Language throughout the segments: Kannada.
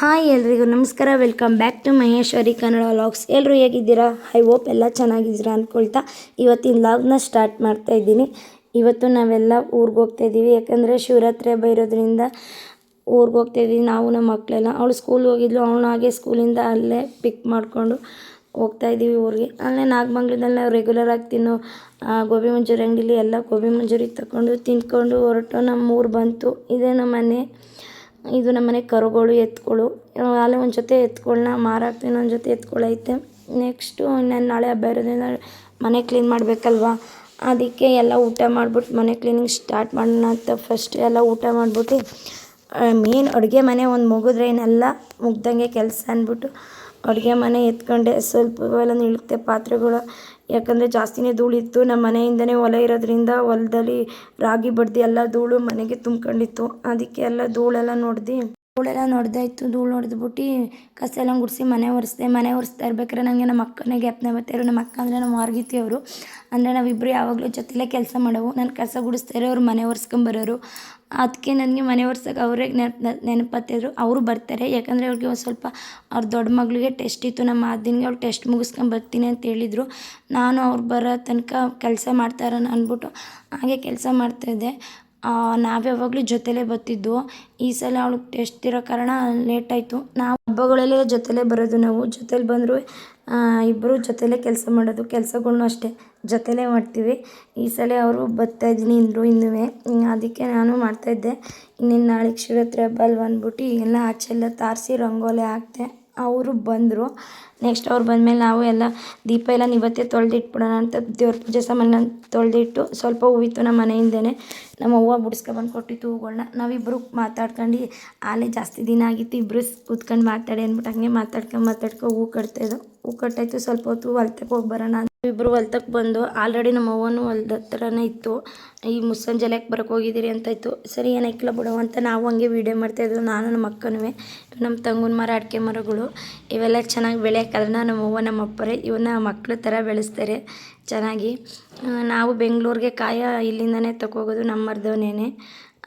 ಹಾಯ್ ಎಲ್ರಿಗೂ ನಮಸ್ಕಾರ, welcome back to Maheshwari Kannada vlogs. ಎಲ್ಲರೂ ಹೇಗಿದ್ದೀರಾ? ಐ ಹೋಪ್ ಎಲ್ಲ ಚೆನ್ನಾಗಿದ್ದೀರಾ ಅಂದ್ಕೊಳ್ತಾ ಇವತ್ತಿನ ವ್ಲಾಗ್ನ ಸ್ಟಾರ್ಟ್ ಮಾಡ್ತಾ ಇದ್ದೀನಿ. ಇವತ್ತು ನಾವೆಲ್ಲ ಊರಿಗೆ ಹೋಗ್ತಾಯಿದ್ದೀವಿ, ಯಾಕಂದರೆ ಶಿವರಾತ್ರಿ ಹಬ್ಬ ಇರೋದ್ರಿಂದ ಊರಿಗೆ ಹೋಗ್ತಾಯಿದ್ದೀವಿ. ನಾವು ನಮ್ಮ ಮಕ್ಕಳೆಲ್ಲ, ಅವಳು ಸ್ಕೂಲ್ಗೆ ಹೋಗಿದ್ಲು, ಅವಳು ಹಾಗೆ ಸ್ಕೂಲಿಂದ ಅಲ್ಲೇ ಪಿಕ್ ಮಾಡಿಕೊಂಡು ಹೋಗ್ತಾಯಿದ್ದೀವಿ ಊರಿಗೆ. ಅಲ್ಲೇ ನಾಗಮಂಗಲದಲ್ಲಿ ನಾವು ರೆಗ್ಯುಲರ್ ಆಗಿ ತಿನ್ನೋ ಗೋಬಿ ಮಂಚೂರಿ ಅಂಗಡಿಲಿ ಎಲ್ಲ ಗೋಬಿ ಮಂಚೂರಿ ತಗೊಂಡು ತಿಂದ್ಕೊಂಡು ಹೊರಟು ನಮ್ಮ ಊರು ಬಂತು. ಇದೇ ನಮ್ಮ ಮನೆ, ಇದು ನಮ್ಮನೆ ಕರುಗಳು, ಎತ್ತುಗಳು. ಅಲ್ಲೇ ಒಂದು ಜೊತೆ ಎತ್ತುಗಳನ್ನ ಮಾರಾಕ್ತೀನಿ, ಇನ್ನೊಂದು ಜೊತೆ ಎತ್ತುಗಳೈತೆ. ನೆಕ್ಸ್ಟು ನಾನು ನಾಳೆ ಹಬ್ಬ ಇರೋದ್ರಿಂದ ಮನೆ ಕ್ಲೀನ್ ಮಾಡಬೇಕಲ್ವ, ಅದಕ್ಕೆ ಎಲ್ಲ ಊಟ ಮಾಡಿಬಿಟ್ಟು ಮನೆ ಕ್ಲೀನಿಂಗ್ ಸ್ಟಾರ್ಟ್ ಮಾಡೋಣ ಅಂತ ಫಸ್ಟ್ ಎಲ್ಲ ಊಟ ಮಾಡಿಬಿಟ್ಟು ಮೇನ್ ಅಡುಗೆ ಮನೆ ಒಂದು ಮುಗಿದ್ರೆ ಇನ್ನೆಲ್ಲ ಮುಗ್ದಂಗೆ ಕೆಲಸ ಅಂದ್ಬಿಟ್ಟು ಅಡುಗೆ ಮನೆ ಎತ್ಕೊಂಡೆ. ಸ್ವಲ್ಪ ಎಲ್ಲ ಇಳುತ್ತೆ ಪಾತ್ರೆಗಳು, ಯಾಕಂದರೆ ಜಾಸ್ತಿನೇ ಧೂಳಿತ್ತು. ನಮ್ಮ ಮನೆಯಿಂದನೇ ಹೊಲ ಇರೋದ್ರಿಂದ ಹೊಲದಲ್ಲಿ ರಾಗಿ ಬಡ್ದು ಎಲ್ಲ ಧೂಳು ಮನೆಗೆ ತುಂಬ್ಕೊಂಡಿತ್ತು. ಅದಕ್ಕೆ ಎಲ್ಲ ಧೂಳೆಲ್ಲ ನೋಡ್ದಾಯ್ತು. ಧೂಳು ಹೊಡೆದ್ಬಿಟ್ಟು ಕಸ ಎಲ್ಲ ಗುಡಿಸಿ ಮನೆ ಒರೆಸ್ತಾ ಇರ್ಬೇಕಾದ್ರೆ ನನಗೆ ನಮ್ಮ ಅಕ್ಕನೇ ಜ್ಞಾಪನೆ ಬರ್ತಾಯಿರು. ನಮ್ಮ ಅಕ್ಕ ಅಂದರೆ ನಮ್ಮ ಮಾರ್ಗಿತಿ ಅವರು, ಅಂದರೆ ನಾವಿಬ್ಬರು ಯಾವಾಗಲೂ ಜೊತೆಲೇ ಕೆಲಸ ಮಾಡೋವು. ನಾನು ಕಸ ಗುಡಿಸ್ತಾರೆ, ಅವ್ರು ಮನೆ ಒರೆಸ್ಕೊಂಬರೋರು. ಅದಕ್ಕೆ ನನಗೆ ಮನೆ ಒರ್ಸೋಕೆ ಅವರೇ ನೆನಪತ್ತಿದ್ರು. ಅವರು ಬರ್ತಾರೆ, ಯಾಕಂದರೆ ಅವ್ರಿಗೆ ಒಂದು ಸ್ವಲ್ಪ ಅವ್ರ ದೊಡ್ಡ ಮಗಳಿಗೆ ಟೆಸ್ಟ್ ಇತ್ತು. ನಮ್ಮ ದಿನಗೆ ಅವ್ಳು ಟೆಸ್ಟ್ ಮುಗಿಸ್ಕೊಂಡು ಬರ್ತೀನಿ ಅಂತ ಹೇಳಿದರು. ನಾನು ಅವ್ರು ಬರೋ ತನಕ ಕೆಲಸ ಮಾಡ್ತಾರನ ಅಂದ್ಬಿಟ್ಟು ಹಾಗೆ ಕೆಲಸ ಮಾಡ್ತಾಯಿದ್ದೆ. ನಾವ್ಯಾವಾಗಲೂ ಜೊತೆಲೇ ಬರ್ತಿದ್ವು. ಈ ಸಲ ಅವಳಿಗೆ ಟೆಸ್ಟ್ ಇರೋ ಕಾರಣ ಲೇಟಾಯಿತು. ನಾವು ಹಬ್ಬಗಳಲ್ಲೇ ಜೊತೆಲೇ ಬರೋದು, ನಾವು ಜೊತೇಲಿ ಬಂದರೂ ಇಬ್ಬರು ಜೊತೆಲೇ ಕೆಲಸ ಮಾಡೋದು. ಕೆಲಸಗಳ್ನು ಅಷ್ಟೇ ಜೊತೆಲೇ ಮಾಡ್ತೀವಿ. ಈ ಸಲ ಅವರು ಬರ್ತಾಯಿದ್ದೀನಿ ಅಂದರು ಇನ್ನೂ, ಅದಕ್ಕೆ ನಾನು ಮಾಡ್ತಾಯಿದ್ದೆ. ಇನ್ನೇನು ನಾಳೆಗೆ ಶಿವರಾತ್ರಿ ಹಬ್ಬ ಅಲ್ವ ಅಂದ್ಬಿಟ್ಟು ಎಲ್ಲ ಆಚೆ ಎಲ್ಲ ತಾರಿಸಿ ರಂಗೋಲಿ ಹಾಕಿದೆ. ಅವರು ಬಂದರು. ನೆಕ್ಸ್ಟ್ ಅವ್ರು ಬಂದಮೇಲೆ ನಾವು ಎಲ್ಲ ದೀಪ ಎಲ್ಲ ಇವತ್ತೇ ತೊಳೆದಿಟ್ಬಿಡೋಣ ಅಂತ ದೇವ್ರ ಪೂಜೆ ಸಾಮಾನು ತೊಳೆದಿಟ್ಟು ಸ್ವಲ್ಪ ಹೂವಿತ್ತು ನಮ್ಮ ಮನೆಯಿಂದನೇ. ನಮ್ಮ ಅವ್ವ ಬಿಡಿಸ್ಕೊಬಂದು ಕೊಟ್ಟಿತ್ತು ಹೂಗಳನ್ನ. ನಾವಿಬ್ಬರು ಮಾತಾಡ್ಕೊಂಡು ಆಲೇ ಜಾಸ್ತಿ ದಿನ ಆಗಿತ್ತು, ಇಬ್ಬರು ಕೂತ್ಕೊಂಡು ಮಾತಾಡಿ ಅಂದ್ಬಿಟ್ಟು ಹಂಗೆ ಮಾತಾಡ್ಕೊ ಹೂ ಕಟ್ತಾಯಿದ್ದು. ಹೂ ಕಟ್ಟಾಯಿತು. ಸ್ವಲ್ಪ ಹೊತ್ತು ಹೊಲ್ತಕ್ಕೆ ಹೋಗಿ ಬರೋಣ ಅಂತ ಇಬ್ಬರು ಹೊಲ್ತಕ್ಕೆ ಬಂದು, ಆಲ್ರೆಡಿ ನಮ್ಮ ಅವ್ವನೂ ಹೊಲ್ದ ಹತ್ರನೇ ಇತ್ತು. ಈ ಮುಸ್ಸಂಜೆಲೆಕ್ಕೆ ಬರೋಕ್ಕೆ ಹೋಗಿದ್ದೀರಿ ಅಂತ ಇತ್ತು. ಸರಿ ಏನಕ್ಕಿಲ್ಲ ಬಿಡವ ಅಂತ ನಾವು ಹಂಗೆ ವೀಡಿಯೋ ಮಾಡ್ತಾಯಿದ್ವು, ನಾನು ನಮ್ಮ ಅಕ್ಕನೂ. ನಮ್ಮ ತಂಗುನ ಮರ, ಅಡಿಕೆ ಮರಗಳು ಇವೆಲ್ಲ ಚೆನ್ನಾಗಿ ಬೆಳೆಯೋಕ್ಕಲ್ಲ ನಮ್ಮ ಅವ್ವ ನಮ್ಮ ಅಪ್ಪರೇ ಇವನ್ನ ಮಕ್ಕಳ ಥರ ಬೆಳೆಸ್ತಾರೆ ಚೆನ್ನಾಗಿ. ನಾವು ಬೆಂಗಳೂರಿಗೆ ಕಾಯ ಇಲ್ಲಿಂದನೇ ತಗೋಗೋದು, ನಮ್ಮ ಮರದವನೇ.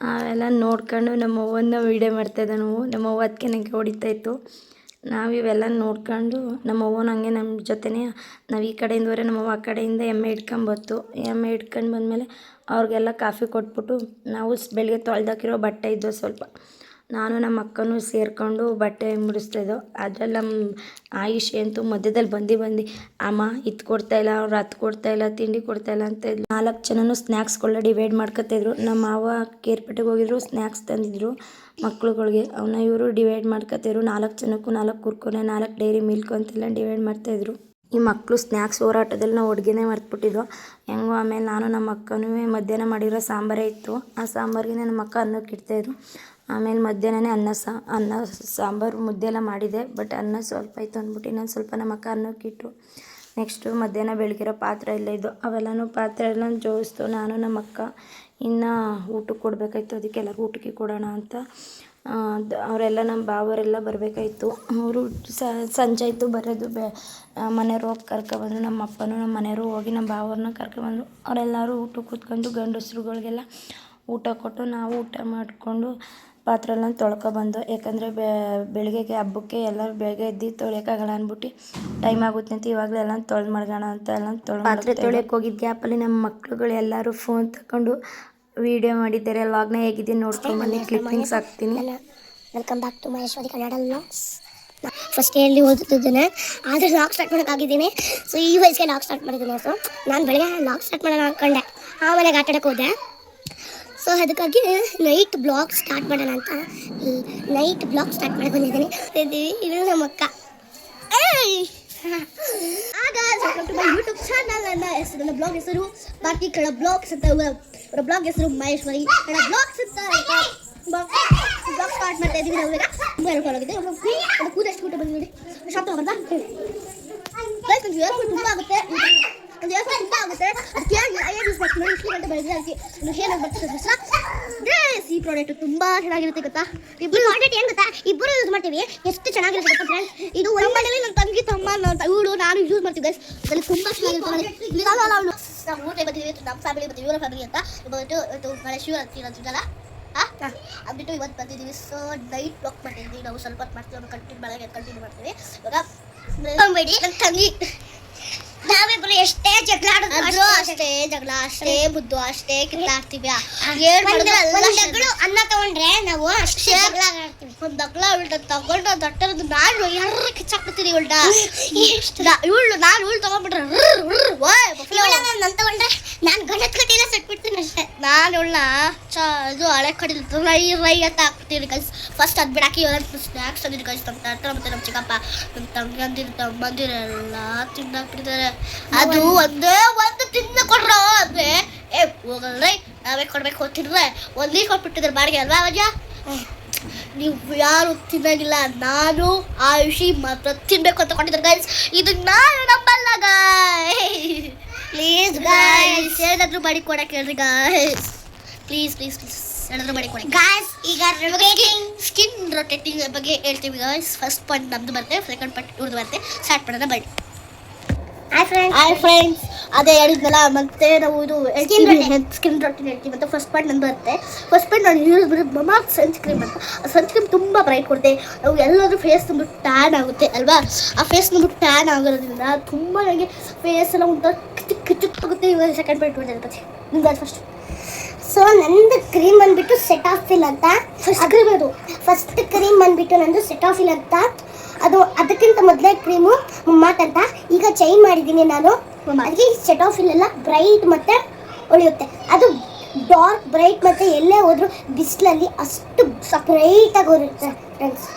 ಅವೆಲ್ಲ ನೋಡ್ಕೊಂಡು ನಮ್ಮ ಅವ್ವನ್ನ ವೀಡಿಯೋ ಮಾಡ್ತಾಯಿದ್ದೆ ನಾವು. ನಮ್ಮ ಅವ್ವ ಅದಕ್ಕೆ ನನಗೆ ಹೊಡಿತಾಯಿತ್ತು. ನಾವು ಇವೆಲ್ಲ ನೋಡ್ಕೊಂಡು ನಮ್ಮ ಅವ್ವನ ಹಂಗೆ ನಮ್ಮ ಜೊತೆನೇ ನಾವು ಈ ಕಡೆಯಿಂದ ಹೋದ್ರೆ ನಮ್ಮ ಅವ್ವ ಆ ಕಡೆಯಿಂದ ಎಮ್ಮೆ ಹಿಡ್ಕೊಂಬತ್ತು. ಎಮ್ಮೆ ಹಿಡ್ಕೊಂಡು ಬಂದಮೇಲೆ ಅವ್ರಿಗೆಲ್ಲ ಕಾಫಿ ಕೊಟ್ಬಿಟ್ಟು ನಾವು ಬೆಳಗ್ಗೆ ತೊಳೆದಾಕಿರೋ ಬಟ್ಟೆ ಇದ್ದವು ಸ್ವಲ್ಪ, ನಾನು ನಮ್ಮ ಅಕ್ಕನೂ ಸೇರಿಕೊಂಡು ಬಟ್ಟೆ ಮುಡಿಸ್ತಾಯಿದ್ದೋ. ಅದ್ರಲ್ಲಿ ನಮ್ಮ ಆಯುಷಿ ಅಂತೂ ಮಧ್ಯದಲ್ಲಿ ಬಂದು ಅಮ್ಮ ಇದು ಕೊಡ್ತಾಯಿಲ್ಲ, ಅವ್ರು ಅದು ಕೊಡ್ತಾಯಿಲ್ಲ, ತಿಂಡಿ ಕೊಡ್ತಾಯಿಲ್ಲ ಅಂತ ಇದ್ಲು. 4 ಜನನೂ ಸ್ನ್ಯಾಕ್ಸ್ಗಳನ್ನ ಡಿವೈಡ್ ಮಾಡ್ಕೊತಾಯಿದ್ರು. ನಮ್ಮ ಮಾವ ಕೇರ್ಪೇಟೆಗೆ ಹೋಗಿದ್ರು, ಸ್ನ್ಯಾಕ್ಸ್ ತಂದಿದ್ರು ಮಕ್ಳುಗಳಿಗೆ. ಅವನ್ನ ಇವರು ಡಿವೈಡ್ ಮಾಡ್ಕೊತಾಯಿದ್ರು. 4 ಜನಕ್ಕೂ 4 ಕುರ್ಕುರೆ, 4 ಡೈರಿ ಮಿಲ್ಕು ಅಂತೆಲ್ಲ ಡಿವೈಡ್ ಮಾಡ್ತಾಯಿದ್ರು. ಈ ಮಕ್ಕಳು ಸ್ನ್ಯಾಕ್ಸ್ ಹೋರಾಟದಲ್ಲಿ ನಾವು ಅಡುಗೆನೇ ಮರ್ತ್ಬಿಟ್ಟಿದ್ದು ಹೆಂಗೋ. ಆಮೇಲೆ ನಾನು ನಮ್ಮ ಅಕ್ಕನೂ ಮಧ್ಯಾಹ್ನ ಮಾಡಿರೋ ಸಾಂಬಾರೇ ಇತ್ತು, ಆ ಸಾಂಬಾರಿಗೆ ನಮ್ಮ ಅಕ್ಕ ಅನ್ನಕ್ಕೆ ಇಡ್ತಾಯಿದ್ರು. ಆಮೇಲೆ ಮಧ್ಯಾಹ್ನನೇ ಅನ್ನ ಸಾಂಬಾರು ಮುದ್ದೆ ಎಲ್ಲ ಮಾಡಿದೆ, ಬಟ್ ಅನ್ನ ಸ್ವಲ್ಪ ಇತ್ತು ಅಂದ್ಬಿಟ್ಟು ಇನ್ನೊಂದು ಸ್ವಲ್ಪ ನಮ್ಮ ಅಕ್ಕ ಅನ್ನಕ್ಕೆ ಇಟ್ಟರು. ನೆಕ್ಸ್ಟು ಮಧ್ಯಾಹ್ನ ಬೆಳಗಿರೋ ಪಾತ್ರೆ ಎಲ್ಲ ಇದ್ದು ಅವೆಲ್ಲನೂ ಪಾತ್ರೆ ಎಲ್ಲ ಜೋಡಿಸ್ತು ನಾನು ನಮ್ಮ ಅಕ್ಕ. ಇನ್ನು ಊಟಕ್ಕೆ ಕೊಡಬೇಕಾಯ್ತು, ಅದಕ್ಕೆ ಎಲ್ಲರಿಗೂ ಊಟಕ್ಕೆ ಕೊಡೋಣ ಅಂತ. ಅವರೆಲ್ಲ ನಮ್ಮ ಬಾವರೆಲ್ಲ ಬರಬೇಕಾಯ್ತು. ಅವರು ಸಂಜೆ ಆಯಿತು ಬರೋದು. ಮನೆಯವ್ರು ಹೋಗಿ ಕರ್ಕೊಬಂದರು. ನಮ್ಮ ಅಪ್ಪನೂ ನಮ್ಮ ಮನೆಯವರು ಹೋಗಿ ನಮ್ಮ ಬಾವರನ್ನ ಕರ್ಕೊಬಂದರು. ಅವರೆಲ್ಲರೂ ಊಟಕ್ಕೆ ಕೂತ್ಕೊಂಡು ಗಂಡಸ್ರುಗಳಿಗೆಲ್ಲ ಊಟ ಕೊಟ್ಟು ನಾವು ಊಟ ಮಾಡಿಕೊಂಡು ಪಾತ್ರೆ ಎಲ್ಲ ತೊಳ್ಕೊಬಂದು, ಯಾಕಂದರೆ ಬೆಳಗ್ಗೆಗೆ ಹಬ್ಬಕ್ಕೆ ಎಲ್ಲರೂ ಬೆಳಗ್ಗೆ ಎದ್ದು ತೊಳೆಯೋಕ್ಕಾಗಲ್ಲ ಅಂದ್ಬಿಟ್ಟು ಟೈಮ್ ಆಗುತ್ತೆ ಅಂತ ಇವಾಗಲೇ ಎಲ್ಲ ತೊಳೆದು ಮಡ್ಗೋಣ ಅಂತ ಎಲ್ಲ ಪಾತ್ರೆ ತೊಳೆಯೋಕ್ಕೆ ಹೋಗಿದ್ದ ಗ್ಯಾಪಲ್ಲಿ ನಮ್ಮ ಮಕ್ಳುಗಳು ಎಲ್ಲರೂ ಫೋನ್ ತಗೊಂಡು ವೀಡಿಯೋ ಮಾಡಿದ್ದಾರೆ. ವ್ಲಾಗ್ನ ಹೇಗಿದೆ ನೋಡ್ಕೊಂಬನ್ನಿ, ಕ್ಲಿಪ್ಪಿಂಗ್ಸ್ ಹಾಕ್ತೀನಿ. Welcome back to Maheshwari Kannada vlogs. First ಇಲ್ಲಿ ಓದುತ್ತಿದ್ದೇನೆ, ಆದರೆ ಲಾಗ್ ಸ್ಟಾರ್ಟ್ ಮಾಡೋಕ್ಕಾಗಿದ್ದೀನಿ. ಸೊ ಈ ವಯಸ್ಸಿಗೆ ಲಾಗ್ ಸ್ಟಾರ್ಟ್ ಮಾಡಿದ್ದೀನಿ. ಸೊ ನಾನು ಬೆಳಗ್ಗೆ ಲಾಗ್ ಸ್ಟಾರ್ಟ್ ಮಾಡೋಣ ಅಂದ್ಕೊಂಡೆ, ಆಮೇಲೆ ಆಟಾಡಕ್ಕೆ ಹೋದೆ. ಸೊ ಅದಕ್ಕಾಗಿ ನೈಟ್ ಬ್ಲಾಗ್ ಸ್ಟಾರ್ಟ್ ಮಾಡೋಣ ಅಂತ ನೈಟ್ ಬ್ಲಾಗ್ ಸ್ಟಾರ್ಟ್ ಮಾಡಿ ಬಂದಿದ್ದೀನಿ. ಇದು ನಮ್ಮ ಅಕ್ಕ. ಆಗ ಯೂಟ್ಯೂಬ್ ಚಾನಲ್ ನನ್ನ ಬ್ಲಾಗ್ ಹೆಸರು ಬಾಕಿ ಕನ್ನಡ ಬ್ಲಾಗ್ಸ್ ಅಂತ, ಅವರ ಬ್ಲಾಗ್ ಹೆಸರು ಮಹೇಶ್ವರಿ ಕನ್ನಡ ಬ್ಲಾಗ್ಸ್ ಅಂತ ಬ್ಲಾಗ್ ಸ್ಟಾರ್ಟ್ ಮಾಡ್ತಾ ಇದ್ದೀವಿ. ನಾವು ತುಂಬ ಹೇಳ್ಕೊಳ್ಳೋಗಿದೆ. ಕೂದಷ್ಟು ಊಟ ಬಂದು ನೋಡಿ ಶಾಪ್ ತಗೊಂಡ್ಬಂದ ತುಂಬ ಆಗುತ್ತೆ, ಒಂದು ತುಂಬ ಆಗುತ್ತೆ. ಅದಕ್ಕೆ ಯೂಸ್ ಮಾಡ್ತೀನಿ ನೋಡಿ, ಇಷ್ಟು ಗಂಟೆ ಬೆಳೆದಿದೆ. ಅದಕ್ಕೆ ಏನಾಗಿ ಬರ್ತದೆ ಈ ಪ್ರಾಡಕ್ಟ್ ತುಂಬ ಚೆನ್ನಾಗಿರುತ್ತೆ ಗೊತ್ತಾ. ಇಬ್ಬರು ಪ್ರಾಡಕ್ಟ್ ಏನು ಗೊತ್ತಾ, ಇಬ್ಬರು ಯೂಸ್ ಮಾಡ್ತೀವಿ, ಎಷ್ಟು ಚೆನ್ನಾಗಿರುತ್ತೆ ಗೊತ್ತಾ ಫ್ರೆಂಡ್ಸ್. ಇದು ನಮ್ಮ ಮನೇಲಿ ನನ್ನ ತಂಗಿ ತಮ್ಮ ಇವಳು ನಾನು ಯೂಸ್ ಮಾಡ್ತೀವಿ. ಅದರಲ್ಲಿ ತುಂಬ ಚೆನ್ನಾಗಿರುತ್ತೆ. ನಾವು ಊಟ ಬರ್ತೀವಿ, ನಮ್ಮ ಫ್ಯಾಮಿಲಿ ಬರ್ತೀವಿ, ಇವರ ಫ್ಯಾಮಿಲಿ ಅಂತ ಇವತ್ತು ಮಳೆ ಶಿವರಾತ್ರಿ ಇರೋದ್ರಲ್ಲ ಅಂದ್ಬಿಟ್ಟು ಇವತ್ತು ಬಂದಿದ್ದೀವಿ. ಸೊ ನೈಟ್ ಬ್ಲಾಕ್ ಮಾಡಿದ್ದೀವಿ. ನಾವು ಸ್ವಲ್ಪ ಹೊತ್ತು ಮಾಡ್ತೀವಿ, ಕಂಟಿನ್ಯೂ ಮಾಡ್ತೀವಿ. ಇವಾಗ ಬೇಡಿ ನನ್ನ ತಂಗಿ ನಾವಿಬ್ರು ಎಷ್ಟೇ ಜಗಳ ಆಡಿದ್ರು ಅಷ್ಟೇ ಬುದ್ದು ಅಷ್ಟೇ ಕಿತ್ತಾಡ್ತೀವಿ. ಅನ್ನ ತಗೊಂಡ್ರೆ ನಾವು ಅಷ್ಟೇ ಜಗಳ ಆಡ್ತೀವಿ. ಒಂದು ಅಗ್ಲ ತಗೊಂಡು ದೊಡ್ಡದು ನಾನು ಯಾರು ಕಿಚ್ಚಾಕ್ಬಿಡ್ತೀನಿ ನಾನು ತಗೊಂಡ್ಬಿಟ್ರೆ ನಾನು ತಗೊಂಡ್ರೆ ನಾನು ಗಣತ್ ಕಟ್ಟಿಲ್ಲ ಸಟ್ಬಿಡ್ತೀನಿ ಅಷ್ಟೇ. ನಾನು ಇದು ಹಳೆ ಕಡಿಲಿ ರೈ ಅಂತ ಹಾಕ್ಬಿಡ್ತೀನಿ ಗೈಸ್. ಫಸ್ಟ್ ಅದು ಬಿಡಾಕಿ ಸ್ನ್ಯಾಕ್ಸ್ ತಂದಿದ್ದು ಗೈಸ್. ಮತ್ತೆ ನಮ್ಮ ಚಿಕ್ಕಪ್ಪ ನಮ್ಮ ತಂಗಿ ತಮ್ಮಂದಿರೆಲ್ಲ ತಿಂದಾಕ್ಬಿಟ್ಟಿದ್ದಾರೆ. ಅದು ಒಂದೇ ಒಂದು ತಿಂದು ಕೊಡ್ರ ಅಂದ್ರೆ ಹೋಗಲ್ರಿ ನಾವೇ ಕೊಡ್ಬೇಕು ತಿಂದ್ರೆ ಒಂದು ನೀರು ಕೊಟ್ಬಿಟ್ಟಿದ್ದಾರೆ ಬಾಡಿಗೆ ಅಲ್ವಾ ಅಜ್ಜ. ನೀವು ಯಾರು ತಿನ್ನಂಗಿಲ್ಲ, ನಾನು ಆಯುಷಿ ಮಾತ್ರ ತಿನ್ಬೇಕು ಅಂತ ಕೊಟ್ಟಿದ್ದಾರೆ ಗೈಸ್. ಇದು ನಾನು ನಂಬಲ್ಲ ಪ್ಲೀಸ್ ಗೈಸ್, ಏನಾದರೂ ಮಾಡಿ ಕೊಡಕ್ಕೆ ಹೇಳ್ರಿ ಗೈಸ್. ಪ್ಲೀಸ್ ಏನಾದರೂ ಮಾಡಿ ಕೊಡಿ ಗೈಸ್. ಈಗ ಸ್ಕಿನ್ ರೊಟೇಟಿಂಗ್ ಬಗ್ಗೆ ಹೇಳ್ತೀವಿ ಗೈಸ್. ಫಸ್ಟ್ ಪಾಯಿಂಟ್ ನಮ್ದು ಬರುತ್ತೆ, ಸೆಕೆಂಡ್ ಪಾಯಿಂಟ್ ಇವ್ರದ್ದು ಬರುತ್ತೆ. ಸ್ಟಾರ್ಟ್ ಮಾಡೋಣ ಬನ್ನಿ. ಹಾಯ್ ಫ್ರೆಂಡ್ಸ್, ಅದೇ ಹೇಳಿದ್ನಲ್ಲ, ಮತ್ತೆ ನಾವು ಇದು ಸ್ಕಿನ್ ರೊಟೀನ್ ಹೇಳ್ತೀವಿ. ಮತ್ತು ಫಸ್ಟ್ ಪಾಯಿಂಟ್ ನಂದು ಬರುತ್ತೆ. ಫಸ್ಟ್ ಪಾಯಿಂಟ್ ನಾನು ಯೂಸ್ ಬರೋದು ಮಮಾ ಸನ್ಸ್ಕ್ರೀಮ್ ಅಂತ. ಆ ಸನ್ಸ್ಕ್ರೀಮ್ ತುಂಬ ಬ್ರೈಟ್ ಕೊಡುತ್ತೆ. ನಾವು ಎಲ್ಲಾದರೂ ಫೇಸ್ ತುಂಬ ಟ್ಯಾನ್ ಆಗುತ್ತೆ ಅಲ್ವಾ. ಆ ಫೇಸ್ ತುಂಬ ಟ್ಯಾನ್ ಆಗೋದ್ರಿಂದ ತುಂಬ ನನಗೆ ಫೇಸ್ ಎಲ್ಲ ಒಂಥರ ಕಿಚ್ಚುತ್ತಾಗುತ್ತೆ. ಇವಾಗ ಸೆಕೆಂಡ್ ಪಾಯಿಂಟ್ ಕೊಡ್ತೇನೆ ಮತ್ತೆ ನಿಮ್ದು ಫಸ್ಟ್. ಸೊ ನಂದು ಕ್ರೀಮ್ ಬಂದುಬಿಟ್ಟು ಸೆಟಾಫಿಲ್ ಅಂತ. ಫಸ್ಟ್ ಕ್ರೀಮ್ ಬಂದುಬಿಟ್ಟು ನಂದು ಸೆಟಾಫಿಲ್ ಅಂತ. ಅದು ಅದಕ್ಕಿಂತ ಮೊದಲೇ ಕ್ರೀಮು ಮುಮ್ಮಾಟ್ ಅಂತ. ಈಗ ಚೇಂಜ್ ಮಾಡಿದ್ದೀನಿ ನಾನು. ಅದಕ್ಕೆ ಸೆಟಾಫಿಲ್ ಎಲ್ಲ ಬ್ರೈಟ್ ಮತ್ತು ಉಳಿಯುತ್ತೆ. ಅದು ಡಾರ್ಕ್ ಬ್ರೈಟ್ ಮತ್ತು ಎಲ್ಲೇ ಹೋದರೂ ಬಿಸಿಲಲ್ಲಿ ಅಷ್ಟು ಬ್ರೈಟಾಗಿ ಉಳಿಯುತ್ತೆ ಫ್ರೆಂಡ್ಸ್.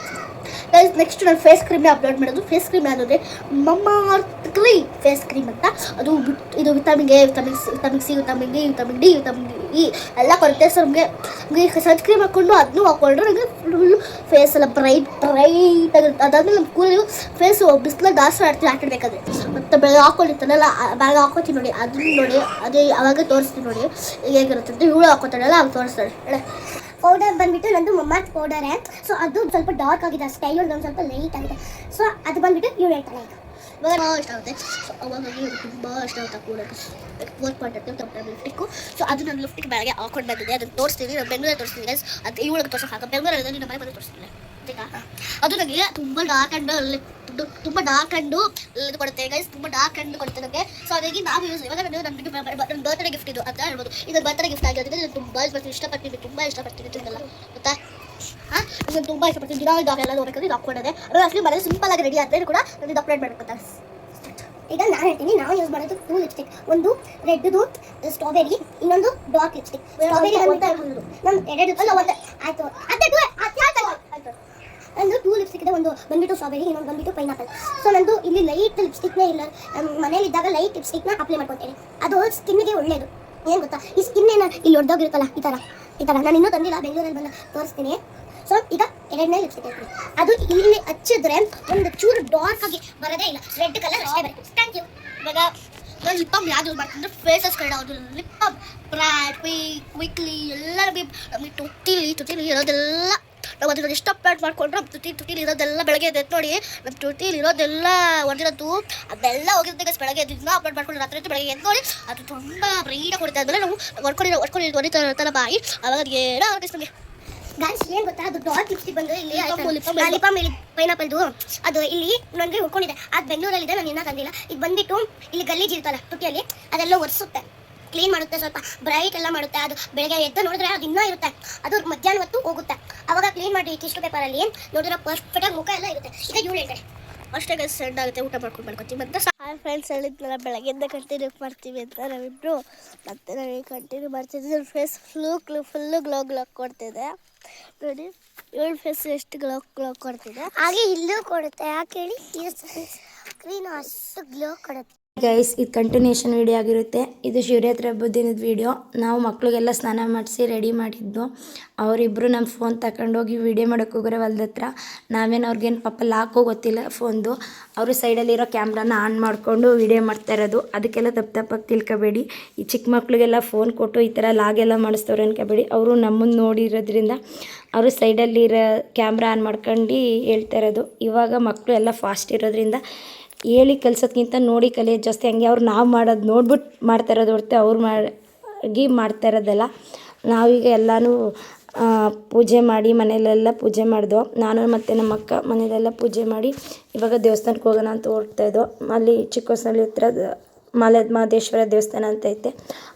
ನೆಕ್ಸ್ಟ್ ನಾನು ಫೇಸ್ ಕ್ರೀಮ್ನೇ ಅಪ್ಲೋಡ್ ಮಾಡೋದು. ಫೇಸ್ ಕ್ರೀಮ್ ಯಾವುದಂದರೆ ಮಮಾಅರ್ತ್ ಕ್ರೀಮ್ ಫೇಸ್ ಕ್ರೀಮ್ ಅಂತ. ಅದು ಇದು vitamin A, vitamin C, vitamin D, vitamin D, vitamin E ಎಲ್ಲ ಕೊಡುತ್ತೆ. ಸೊ ನಮಗೆ ಸನ್ಸ್ಕ್ರೀಮ್ ಹಾಕ್ಕೊಂಡು ಅದನ್ನು ಹಾಕ್ಕೊಂಡ್ರೆ ನನಗೆ ಫುಲ್ಲು ಫೇಸ್ ಎಲ್ಲ ಬ್ರೈಟ್ ಆಗಿರುತ್ತೆ. ಅದಾದಮೇಲೆ ನಮ್ಮ ಕೂದಲು ಫೇಸು ಬಿಸಿಲಾಗ ಜಾಸ್ತಿ ಆಟಾಡಬೇಕಾದ್ರೆ ಮತ್ತು ಬೆಳಗ್ಗೆ ಹಾಕ್ಕೊಂಡಿರ್ತಾನಲ್ಲ, ಬೆಳಗ್ಗೆ ಹಾಕೋತೀನಿ ನೋಡಿ, ಅದನ್ನು ನೋಡಿ ಅದೇ ಅವಾಗ ತೋರಿಸ್ತೀನಿ ನೋಡಿ ಹೇಗಿರುತ್ತೆ ಅಂತ. ಇವಳು ಹಾಕೋತಾಳಲ್ಲ ಅವಾಗ ತೋರಿಸ್ತಾಳೆ. ಪೌಡರ್ ಬಂದುಬಿಟ್ಟು ನಂದು ಮಮ್ಮಾತ್ ಪೌಡರೇ. ಸೊ ಅದು ಸ್ವಲ್ಪ ಡಾರ್ಕ್ ಆಗಿದೆ ಅಷ್ಟೇ, ಇವಳು ಒಂದು ಸ್ವಲ್ಪ ಲೈಟ್ ಆಗಿದೆ. ಸೊ ಅದು ಬಂದುಬಿಟ್ಟು ಇವಳು ಹೇಳ್ತಾಳೆ ಈಗ ಇವಾಗ ಇಷ್ಟ ಆಗುತ್ತೆ. ಸೊ ಅವಾಗ ತುಂಬ ಇಷ್ಟ ಆಗುತ್ತೆ ಕೂಡ ವರ್ಕ್ ಮಾಡಿರ್ತೀವಿ ಲಿಫ್ಟಿಕ್ಕು. ಸೊ ಅದು ನಾನು ಲಿಫ್ಟಿಕ್ ಬೆಳಗ್ಗೆ ಹಾಕೊಂಡು ಬಂದಿದೆ, ಅದನ್ನು ತೋರಿಸ್ತೀನಿ. ನಾನು ಬೆಂಗಳೂರಲ್ಲಿ ತೋರಿಸ್ತೀನಿ ಗೈಸ್. ಅದು ಇವಳಿಗೆ ತೋರಿಸೋಕೆ ಬೆಂಗಳೂರಲ್ಲಿ ನಮ್ಮ ಮನೆ ಬಂದು ತೋರಿಸ್ತೀನಿ. ಅದು ನನಗೆ ತುಂಬ ಡಾರ್ಕ್ ಆ್ಯಂಡ್ ಇದು ಕೊಡುತ್ತೆ ಗೈಸ್. ತುಂಬ ಡಾರ್ಕ್ ಆ್ಯಂಡ್ ಕೊಡುತ್ತೆ ನನಗೆ. ಸೊ ಹಾಗಾಗಿ ನಾವು ಯೂಸ್ ಇವಾಗ ನನ್ನ ಬರ್ತ್ಡೇ ಗಿಫ್ಟ್ ಇದು ಅಂತ ಹೇಳ್ಬೋದು. ಇದು ಬರ್ತ್ಡೇ ಗಿಫ್ಟ್ ಆಗಿರೋದ್ರಿಂದ ನಾನು ತುಂಬ ಇಷ್ಟಪಡ್ತೀನಿ ತಿನ್ನಲ್ಲ ಗೊತ್ತಾ. ನಾನು ತುಂಬ ಇಷ್ಟಪಡ್ತೀನಿ. ದಿನ ಎಲ್ಲ ಹೋಗ್ಬೇಕಾದ್ರೆ ಇದು ಹಾಕ್ಕೊಂಡಿದೆ. ಅದು ಅಷ್ಟೇ ಮನೇಲಿ ಸಿಂಪಲ್ ಆಗಿ ರೆಡಿ ಆದರೆ ಕೂಡ ನಾನು ಇದು ಅಪ್ಲೋಡ್ ಮಾಡ್ಬೇಕು. ಈಗ ನಾನು ಹೇಳ್ತೀನಿ, ನಾವು ಯೂಸ್ ಮಾಡೋದು 2 ಲಿಪ್ಸ್ಟಿಕ್. ಒಂದು ರೆಡ್ದು ಸ್ಟ್ರಾಬೆರಿ, ಇನ್ನೊಂದು ಡಾರ್ಕ್ ಲಿಪ್ಸ್ಟಿಕ್. ಸ್ಟ್ರಾಬೆರಿ ನಮ್ಮ ಆಯಿತು ನಂದು 2 ಲಿಪ್ಸ್ಟಿಕ್ ಇದೆ. ಒಂದು ಬಂದುಬಿಟ್ಟು ಸ್ಟ್ರಾಬೆರಿ, ಇನ್ನೊಂದು ಬಂದುಬಿಟ್ಟು ಪೈನಾಪಲ್. ಸೊ ನಂದು ಇಲ್ಲಿ ಲೈಟ್ ಲಿಪ್ಸ್ಟಿಕ್ನೇ ಇಲ್ಲ, ಮನೇಲಿದ್ದಾಗ ಲೈಟ್ ಲಿಪ್ಸ್ಟಿಕ್ನ ಅಪ್ಲೈ ಮಾಡ್ಕೊತೀನಿ. ಅದು ಸ್ಕಿನ್ನಿಗೆ ಒಳ್ಳೆಯದು. ಏನು ಗೊತ್ತಾ, ಈ ಸ್ಕಿನ್ ಏನು ಇಲ್ಲಿ ಹೊಡೆದೋಗಿರುತ್ತಲ್ಲ ಈ ಥರ ನಾನು ಇನ್ನೂ ತಂದಿಲ್ಲ, ಬೆಂಗಳೂರಲ್ಲಿ ಬಂದು ತೋರಿಸ್ತೀನಿ. ಸೊ ಈಗ 2ನೇ ಲಿಪ್ಸ್ಟಿಕ್ ಐತಿ. ಅದು ಇಲ್ಲಿ ಹಚ್ಚಿದ್ರೆ ಒಂದು ಚೂರು ಡಾರ್ಕ್ ಆಗಿ ಬರೋದೇ ಇಲ್ಲ, ರೆಡ್ ಕಲರ್ ಅಷ್ಟೇ ಬರುತ್ತೆ. Thank you. ಇವಾಗ ನಾನು ಲಿಪ್ ಬಾಮ್ ಯಾವ್ದು ಯೂಸ್ ಮಾಡ್ತೀನಿ ಅಂದರೆ ಫೇಸಸ್ ಕಡೆ ಯಾವುದು ಲಿಪ್ ಬಾಮ್ ಬ್ರೈಟ್ ಕ್ವಿಕ್ಲಿ ಎಲ್ಲ ನಮಗೆ ತುಟಿಲಿ ಇರೋದೆಲ್ಲ ನಾವು ಅದನ್ನು ಎಷ್ಟು ಅಪ್ಲೋಡ್ ಮಾಡ್ಕೊಂಡ್ರೆ ತುಟಿಲಿ ಇರೋದೆಲ್ಲ ಬೆಳಗ್ಗೆ ಎದ್ದು ನೋಡಿ, ನಮ್ಮ ತುಟಿಲಿ ಇರೋದೆಲ್ಲ ಹೊಡೆದಿರೋದು ಅದೆಲ್ಲ ಹೋಗಿರುತ್ತೆ ಗೈಸ್. ಬೆಳಗ್ಗೆ ಎದ್ದು ಅಪ್ಲೋಡ್ ಮಾಡ್ಕೊಂಡು ರಾತ್ರಿ ಬೆಳಗ್ಗೆ ಎದ್ದು ನೋಡಿ, ಅದು ತುಂಬ ಬ್ರೈಟಾಗಿ ಹೊಡಿತಾ ಇದ್ದರೆ ನಾವು ಹೊಡಿತಾ ಬಾಯಿ ಅವಾಗ ಅದು ಏನೋ ಆಗುತ್ತೆ ನಮಗೆ ಗೈಸ್. ಏನು ಗೊತ್ತಾ, ಅದು ಡಾರ್ಕ್ ಲಿಪ್ಸ್ಟಿಕ್ ಬಂದು ಇಲ್ಲಿ ಲಿಪ್ ಬಾಮ್ ಪೈನಾಪಲ್ದು ಅದು ಇಲ್ಲಿ ನನಗೆ ಉಳ್ಕೊಂಡಿದೆ. ಅದು ಬೆಂಗಳೂರಲ್ಲಿದೆ, ನಾನು ಇನ್ನೂ ತಂದಿಲ್ಲ. ಇದು ಬಂದುಬಿಟ್ಟು ಇಲ್ಲಿ ಗಲೀಜು ಇರ್ತಲ್ಲ ತುಟಿಯಲ್ಲಿ, ಅದೆಲ್ಲ ಒರೆಸುತ್ತೆ, ಕ್ಲೀನ್ ಮಾಡುತ್ತೆ, ಸ್ವಲ್ಪ ಬ್ರೈಟ್ ಎಲ್ಲ ಮಾಡುತ್ತೆ. ಅದು ಬೆಳಗ್ಗೆ ಎದ್ದು ನೋಡಿದ್ರೆ ಅದು ಇನ್ನೂ ಇರುತ್ತೆ, ಅದು ಮಧ್ಯಾಹ್ನ ಹೊತ್ತು ಹೋಗುತ್ತೆ. ಅವಾಗ ಕ್ಲೀನ್ ಮಾಡಿ ಟಿಶ್ಯೂ ಪೇಪರಲ್ಲಿ ನೋಡಿದ್ರೆ ಪರ್ಫೆಕ್ಟಾಗಿ ಮುಖ ಎಲ್ಲ ಇರುತ್ತೆ. ಈಗ ಇವಳು ಹೇಳ್ತಾರೆ ಅಷ್ಟೇ ಗೈಸ್, ಸೆಂಡ್ ಆಗುತ್ತೆ, ಊಟ ಮಾಡ್ಕೊತೀವಿ. ಮತ್ತು ಹಾಯ್ ಫ್ರೆಂಡ್ಸ್, ಹೇಳಿದ್ನಲ್ಲ ಬೆಳಗ್ಗೆಯಿಂದ ಕಂಟಿನ್ಯೂ ಮಾಡ್ತೀವಿ ಅಂತ ನಾವಿಬ್ಬರು. ಮತ್ತು ನಾವು ಕಂಟಿನ್ಯೂ ಮಾಡ್ತಿದ್ವಿ. ಫೇಸ್ ಫುಲ್ಲು ಗ್ಲೋ ಕೊಡ್ತಿದೆ ನೋಡಿ. ಇವಳು ಫೇಸ್ ಎಷ್ಟು ಗ್ಲೋ ಕೊಡ್ತಿದೆ, ಹಾಗೆ ಇಲ್ಲೂ ಕೊಡುತ್ತೆ. ಯಾಕೆ ಹೇಳಿ, ಸ್ಕ್ರೀನ್ ಅಷ್ಟು ಗ್ಲೋ ಕೊಡುತ್ತೆ ಗೈಸ್. ಇದು ಕಂಟಿನ್ಯೂಷನ್ ವೀಡಿಯೋ ಆಗಿರುತ್ತೆ. ಇದು ಶಿವರಾತ್ರಿ ಹಬ್ಬದ ದಿನದ ವೀಡಿಯೋ. ನಾವು ಮಕ್ಕಳಿಗೆಲ್ಲ ಸ್ನಾನ ಮಾಡಿಸಿ ರೆಡಿ ಮಾಡಿದ್ದು. ಅವರಿಬ್ಬರು ನಮ್ಮ ಫೋನ್ ತಗೊಂಡೋಗಿ ವೀಡಿಯೋ ಮಾಡೋಕ್ಕೆ ಹೋಗೋರೆ ಹೊಲ್ದ ಹತ್ರ. ನಾವೇನು ಅವ್ರಿಗೇನು ಪಾಪ ಲಾಕೋ ಗೊತ್ತಿಲ್ಲ ಫೋನ್ದು. ಅವರು ಸೈಡಲ್ಲಿರೋ ಕ್ಯಾಮ್ರಾನ ಆನ್ ಮಾಡಿಕೊಂಡು ವೀಡಿಯೋ ಮಾಡ್ತಾ ಇರೋದು. ಅದಕ್ಕೆಲ್ಲ ತಪ್ಪಾಗಿ ತಿಳ್ಕೊಬೇಡಿ. ಈ ಚಿಕ್ಕ ಮಕ್ಕಳಿಗೆಲ್ಲ ಫೋನ್ ಕೊಟ್ಟು ಈ ಥರ ಲಾಗೆಲ್ಲ ಮಾಡಿಸ್ತವ್ರು ಅನ್ಕೋಬೇಡಿ. ಅವರು ನಮ್ಮನ್ನು ನೋಡಿರೋದ್ರಿಂದ ಅವರು ಸೈಡಲ್ಲಿರೋ ಕ್ಯಾಮ್ರಾ ಆನ್ ಮಾಡ್ಕೊಂಡು ಹೇಳ್ತಾ ಇರೋದು. ಇವಾಗ ಮಕ್ಕಳು ಎಲ್ಲ ಫಾಸ್ಟ್ ಇರೋದ್ರಿಂದ ಹೇಳಿ ಕಲ್ಸೋದ್ಕಿಂತ ನೋಡಿ ಕಲಿಯೋದು ಜಾಸ್ತಿ. ಹಂಗೆ ಅವ್ರು ನಾವು ಮಾಡೋದು ನೋಡ್ಬಿಟ್ಟು ಮಾಡ್ತಾ ಇರೋದು ಹೊರತು ಅವ್ರು ಮಾಡ್ತಾ ಇರೋದಲ್ಲ. ನಾವೀಗ ಎಲ್ಲನೂ ಪೂಜೆ ಮಾಡಿ ಮನೆಯಲ್ಲೆಲ್ಲ ಪೂಜೆ ಮಾಡಿದ್ವು. ನಾನು ಮತ್ತು ನಮ್ಮ ಅಕ್ಕ ಮನೆಯಲ್ಲೆಲ್ಲ ಪೂಜೆ ಮಾಡಿ ಇವಾಗ ದೇವಸ್ಥಾನಕ್ಕೆ ಹೋಗೋಣ ಅಂತ ಹೊರಡ್ತಾಯಿದ್ದೋ. ಅಲ್ಲಿ ಚಿಕ್ಕೋಸ್ನಳ್ಳಿ ಹತ್ರ ಮಹಾದೇಶ್ವರ ದೇವಸ್ಥಾನ ಅಂತ ಐತೆ,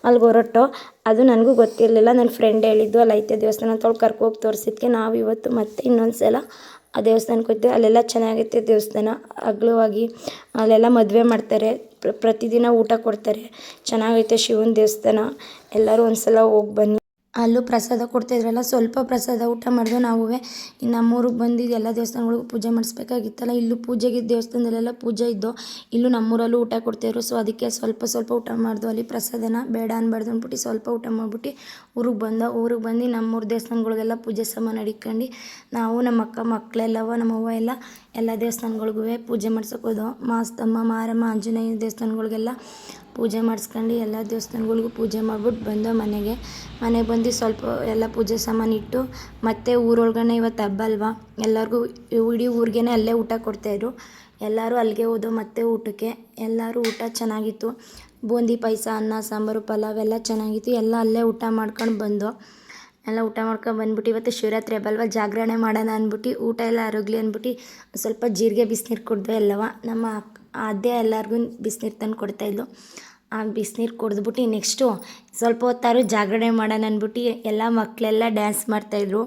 ಅಲ್ಲಿಗೆ ಹೊರಟು. ಅದು ನನಗೂ ಗೊತ್ತಿರಲಿಲ್ಲ, ನನ್ನ ಫ್ರೆಂಡ್ ಹೇಳಿದ್ದು ಅಲ್ಲಿ ಐತೆ ದೇವಸ್ಥಾನ ಅಂತ. ಅವ್ಳು ಕರ್ಕೋಗಿ ತೋರಿಸಿದ್ಕೆ ನಾವು ಇವತ್ತು ಮತ್ತೆ ಇನ್ನೊಂದು ಸಲ ಆ ದೇವಸ್ಥಾನಕ್ಕೆ ಹೋಗ್ತೀವಿ. ಅಲ್ಲೆಲ್ಲ ಚೆನ್ನಾಗೈತೆ ದೇವಸ್ಥಾನ, ಅಗಲವಾಗಿ. ಅಲ್ಲೆಲ್ಲ ಮದುವೆ ಮಾಡ್ತಾರೆ, ಪ್ರತಿದಿನ ಊಟ ಕೊಡ್ತಾರೆ, ಚೆನ್ನಾಗೈತೆ ಶಿವನ ದೇವಸ್ಥಾನ. ಎಲ್ಲರೂ ಒಂದು ಸಲ ಹೋಗಿ ಬನ್ನಿ. ಅಲ್ಲೂ ಪ್ರಸಾದ ಕೊಡ್ತಾಯಿದ್ರಲ್ಲ, ಸ್ವಲ್ಪ ಪ್ರಸಾದ ಊಟ ಮಾಡಿದ್ವು ನಾವು. ಇನ್ನು ನಮ್ಮೂರಿಗೆ ಬಂದು ಎಲ್ಲ ದೇವಸ್ಥಾನಗಳಿಗೂ ಪೂಜೆ ಮಾಡಿಸ್ಬೇಕಾಗಿತ್ತಲ್ಲ, ಇಲ್ಲೂ ಪೂಜೆಗೆ ದೇವಸ್ಥಾನದಲ್ಲೆಲ್ಲ ಪೂಜೆ ಇದ್ದು ಇಲ್ಲೂ ನಮ್ಮೂರಲ್ಲೂ ಊಟ ಕೊಡ್ತಾಯಿದ್ರು. ಸೊ ಅದಕ್ಕೆ ಸ್ವಲ್ಪ ಊಟ ಮಾಡಿದ್ವು. ಅಲ್ಲಿ ಪ್ರಸಾದನ ಬೇಡ ಅನ್ಬಾರ್ದು ಅಂದ್ಬಿಟ್ಟು ಸ್ವಲ್ಪ ಊಟ ಮಾಡಿಬಿಟ್ಟು ಊರಿಗೆ ಬಂದು ನಮ್ಮೂರ ದೇವಸ್ಥಾನಗಳಿಗೆಲ್ಲ ಪೂಜೆ ಸಾಮಾನು ಹಿಡ್ಕೊಂಡು ನಾವು ನಮ್ಮ ಅಕ್ಕ ಮಕ್ಕಳೆಲ್ಲವ ನಮ್ಮವ್ವ ಎಲ್ಲ ದೇವಸ್ಥಾನಗಳಿಗೂ ಪೂಜೆ ಮಾಡ್ಸೋಕೆ ಹೋದೋ. ಮಾಸ್ತಮ್ಮ, ಮಾರಮ್ಮ, ಆಂಜನೇಯ ದೇವಸ್ಥಾನಗಳಿಗೆಲ್ಲ ಪೂಜೆ ಮಾಡಿಸ್ಕೊಂಡು ಎಲ್ಲ ದೇವಸ್ಥಾನಗಳಿಗೂ ಪೂಜೆ ಮಾಡ್ಬಿಟ್ಟು ಬಂದೋ ಮನೆಗೆ ಬಂದು ಸ್ವಲ್ಪ ಎಲ್ಲ ಪೂಜೆ ಸಾಮಾನು ಇಟ್ಟು ಮತ್ತೆ ಊರೊಳಗಡೆ ಇವತ್ತು ಹಬ್ಬ ಅಲ್ವಾ, ಎಲ್ಲರಿಗೂ ಇಡೀ ಊರಿಗೇ ಅಲ್ಲೇ ಊಟ ಕೊಡ್ತಾಯಿದ್ರು. ಎಲ್ಲರೂ ಅಲ್ಲಿಗೆ ಹೋದೋ ಮತ್ತೆ ಊಟಕ್ಕೆ. ಎಲ್ಲರೂ ಊಟ ಚೆನ್ನಾಗಿತ್ತು, ಬೂಂದಿ ಪಾಯಸ, ಅನ್ನ ಸಾಂಬಾರು, ಪಲಾವ್ ಎಲ್ಲ ಚೆನ್ನಾಗಿತ್ತು. ಎಲ್ಲ ಅಲ್ಲೇ ಊಟ ಮಾಡ್ಕೊಂಡು ಬಂದೋ. ಎಲ್ಲ ಊಟ ಮಾಡ್ಕೊಂಡು ಬಂದ್ಬಿಟ್ಟು ಇವತ್ತು ಶಿವರಾತ್ರಿ ಹಬ್ಬ ಅಲ್ವಾ, ಜಾಗರಣೆ ಮಾಡೋಣ ಅಂದ್ಬಿಟ್ಟು ಊಟ ಎಲ್ಲ ಅರಗಲಿ ಅಂದ್ಬಿಟ್ಟು ಸ್ವಲ್ಪ ಜೀರಿಗೆ ಬಿಸಿನೀರು ಕುಡಿದ್ವಿ ಎಲ್ಲವ. ನಮ್ಮ ಅದೇ ಎಲ್ಲರಿಗೂ ಬಿಸಿನೀರು ತಂದು ಕೊಡ್ತಾಯಿದ್ಲು. ಆ ಬಿಸಿನೀರು ಕುಡಿದ್ಬಿಟ್ಟು ನೆಕ್ಸ್ಟು ಸ್ವಲ್ಪ ಹೊತ್ತಾರು ಜಾಗರಣೆ ಮಾಡೋಣ ಅಂದ್ಬಿಟ್ಟು ಎಲ್ಲ ಮಕ್ಕಳೆಲ್ಲ ಡ್ಯಾನ್ಸ್ ಮಾಡ್ತಾಯಿದ್ರು.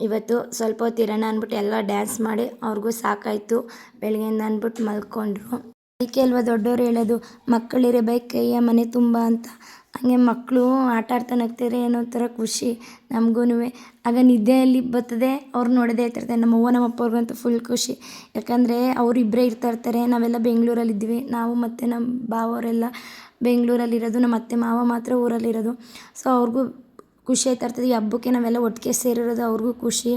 ಇವತ್ತು ಸ್ವಲ್ಪ ಹೊತ್ತು ಇರೋಣ ಅಂದ್ಬಿಟ್ಟು ಎಲ್ಲ ಡ್ಯಾನ್ಸ್ ಮಾಡಿ ಅವ್ರಿಗೂ ಸಾಕಾಯಿತು ಬೆಳಗ್ಗೆಯಿಂದ ಅಂದ್ಬಿಟ್ಟು ಮಲ್ಕೊಂಡ್ರು. ಅದಕ್ಕೆ ಅಲ್ವಾ ದೊಡ್ಡವ್ರು ಹೇಳೋದು, ಮಕ್ಕಳಿರಬೇಕು ಕೈಯ ಮನೆ ತುಂಬ ಅಂತ. ಹಂಗೆ ಮಕ್ಕಳು ಆಟ ಆಡ್ತಾ ನಗ್ತಿದ್ರೆ ಏನೋ ಒಂಥರ ಖುಷಿ ನಮಗೂ. ಆಗ ನಿದ್ದೆಯಲ್ಲಿ ಬರ್ತದೆ, ಅವ್ರು ನೋಡೋದೇ ಇರ್ತಾರೆ. ನಮ್ಮವ್ವ ನಮ್ಮಪ್ಪ ಅವ್ರಿಗಂತೂ ಫುಲ್ ಖುಷಿ, ಯಾಕಂದರೆ ಅವರಿಬ್ಬರೇ ಇರ್ತಾರೆ. ನಾವೆಲ್ಲ ಬೆಂಗಳೂರಲ್ಲಿದ್ವಿ, ನಾವು ಮತ್ತು ನಮ್ಮ ಭಾವವರೆಲ್ಲ ಬೆಂಗಳೂರಲ್ಲಿರೋದು, ನಮ್ಮ ಅತ್ತೆ ಮಾವ ಮಾತ್ರ ಊರಲ್ಲಿರೋದು. ಸೊ ಅವ್ರಿಗೂ ಖುಷಿ ಆಯ್ತಾ ಇರ್ತದೆ. ಈ ಹಬ್ಬಕ್ಕೆ ನಾವೆಲ್ಲ ಒಟ್ಟಿಗೆ ಸೇರಿರೋದು ಅವ್ರಿಗೂ ಖುಷಿ,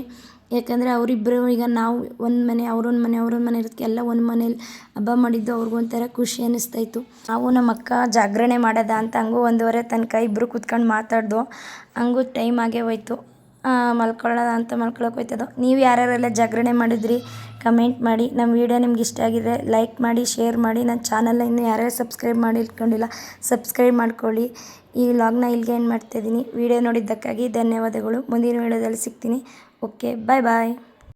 ಯಾಕಂದರೆ ಅವರಿಬ್ಬರು ಈಗ ನಾವು ಒಂದು ಮನೆ, ಅವ್ರೊಂದು ಮನೆ ಇರೋದಕ್ಕೆ ಎಲ್ಲ ಒಂದು ಮನೇಲಿ ಹಬ್ಬ ಮಾಡಿದ್ದು ಅವ್ರಿಗೂ ಒಂಥರ ಖುಷಿ ಅನ್ನಿಸ್ತಾಯಿತ್ತು. ನಾವು ನಮ್ಮ ಅಕ್ಕ ಜಾಗರಣೆ ಮಾಡೋದ ಅಂತ ಹಂಗೂ 1:30 ತನಕ ಇಬ್ಬರು ಕೂತ್ಕೊಂಡು ಮಾತಾಡ್ದು. ಹಂಗೂ ಟೈಮ್ ಆಗೇ ಹೋಯ್ತು, ಮಲ್ಕೊಳ್ಳೋಣ ಅಂತ ಮಲ್ಕೊಳಕ್ಕೆ ಹೋಯ್ತದೋ. ನೀವು ಯಾರ್ಯಾರೆಲ್ಲ ಜಾಗರಣೆ ಮಾಡಿದ್ರಿ ಕಮೆಂಟ್ ಮಾಡಿ. ನಮ್ಮ ವೀಡಿಯೋ ನಿಮ್ಗೆ ಇಷ್ಟ ಆಗಿದ್ರೆ ಲೈಕ್ ಮಾಡಿ, ಶೇರ್ ಮಾಡಿ. ನನ್ನ ಚಾನಲ್ನ ಇನ್ನೂ ಯಾರ್ಯಾರು ಸಬ್ಸ್ಕ್ರೈಬ್ ಮಾಡಿ ಇಟ್ಕೊಂಡಿಲ್ಲ ಸಬ್ಸ್ಕ್ರೈಬ್ ಮಾಡ್ಕೊಳ್ಳಿ. ಈ ವ್ಲಾಗ್ನ ಇಲ್ಲಿಗೆ ಏನು ಮಾಡ್ತಾಯಿದ್ದೀನಿ. ವೀಡಿಯೋ ನೋಡಿದ್ದಕ್ಕಾಗಿ ಧನ್ಯವಾದಗಳು. ಮುಂದಿನ ವೀಡಿಯೋದಲ್ಲಿ ಸಿಗ್ತೀನಿ. ಓಕೆ, ಬಾಯ್.